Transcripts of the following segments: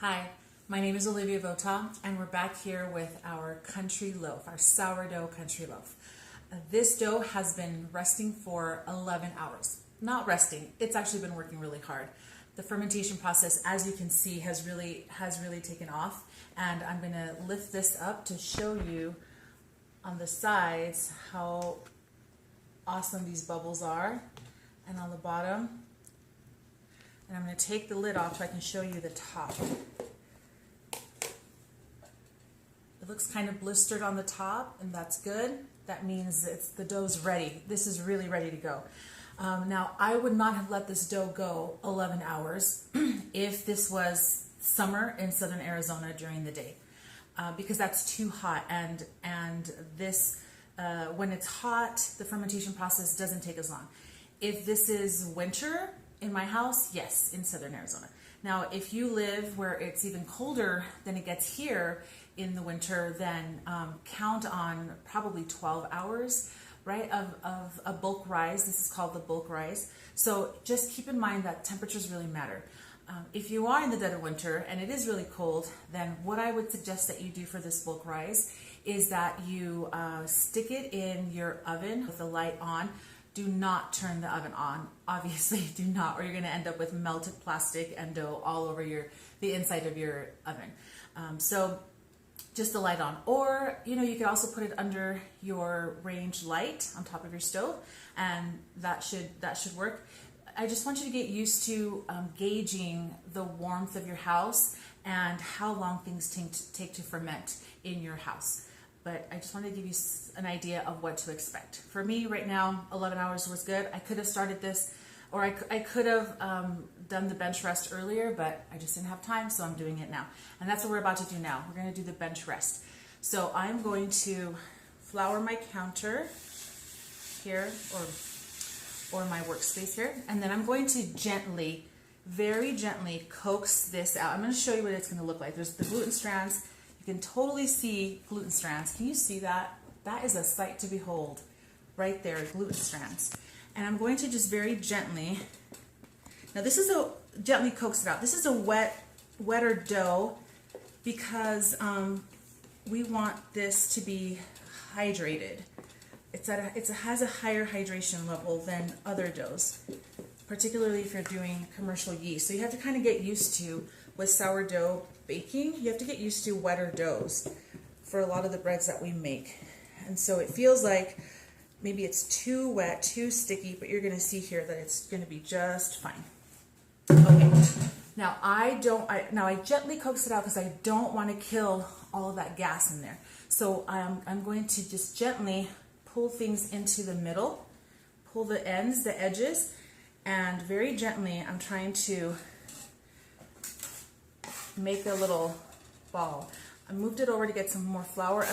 Hi, my name is Olivia Vota, and we're back here with our country loaf, our sourdough country loaf. This dough has been resting for 11 hours. Not resting, it's actually been working really hard. The fermentation process, as you can see, has really taken off, and I'm going to lift this up to show you on the sides how awesome these bubbles are, and on the bottom. And I'm going to take the lid off so I can show you the top. It looks kind of blistered on the top, and that's good. That means the dough's ready. This is really ready to go. Now, I would not have let this dough go 11 hours if this was summer in southern Arizona during the day, because that's too hot. And this, when it's hot, the fermentation process doesn't take as long. If this is winter in my house, yes, in southern Arizona. Now, if you live where it's even colder than it gets here in the winter, then count on probably 12 hours, right, of a bulk rise. This is called the bulk rise. So just keep in mind that temperatures really matter. If you are in the dead of winter and it is really cold, then what I would suggest that you do for this bulk rise is that you stick it in your oven with the light on. Do not turn the oven on. Obviously, do not, or you're going to end up with melted plastic and dough all over the inside of your oven. So just the light on, or you could also put it under your range light on top of your stove, and that should work. I just want you to get used to gauging the warmth of your house and how long things take to ferment in your house. But I just wanted to give you an idea of what to expect. For me right now, 11 hours was good. I could have started this, or I could have done the bench rest earlier, but I just didn't have time, so I'm doing it now. And that's what we're about to do now. We're gonna do the bench rest. So I'm going to flour my counter here, or my workspace here, and then I'm going to gently, very gently coax this out. I'm gonna show you what it's gonna look like. There's the gluten strands. You can totally see gluten strands. Can you see that? That is a sight to behold right there, gluten strands. And I'm going to just very gently, now this is gently coax it out. This is a wetter dough because we want this to be hydrated. It has a higher hydration level than other doughs, particularly if you're doing commercial yeast. So you have to kind of get used to, with sourdough baking, you have to get used to wetter doughs for a lot of the breads that we make. And so it feels like maybe it's too wet, too sticky, but you're going to see here that it's going to be just fine. Okay, now I gently coax it out because I don't want to kill all of that gas in there. So I'm going to just gently pull things into the middle, pull the ends, the edges, and very gently I'm trying to make a little ball. I moved it over to get some more flour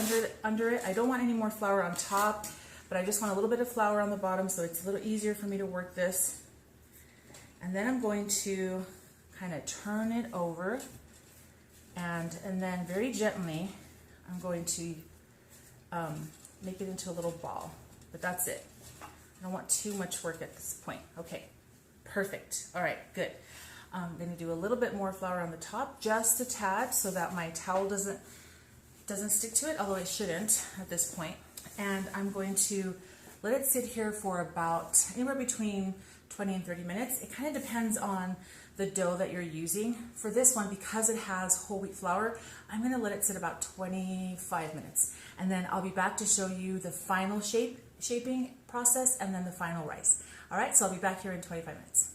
under it. I don't want any more flour on top, but I just want a little bit of flour on the bottom so it's a little easier for me to work this. And then I'm going to kind of turn it over, and then very gently I'm going to make it into a little ball. But that's it. I don't want too much work at this point. Okay, perfect. All right, good. I'm going to do a little bit more flour on the top, just a tad, so that my towel doesn't stick to it, although it shouldn't at this point. And I'm going to let it sit here for about anywhere between 20 and 30 minutes. It kind of depends on the dough that you're using. For this one, because it has whole wheat flour, I'm going to let it sit about 25 minutes. And then I'll be back to show you the final shaping process and then the final rise. All right, so I'll be back here in 25 minutes.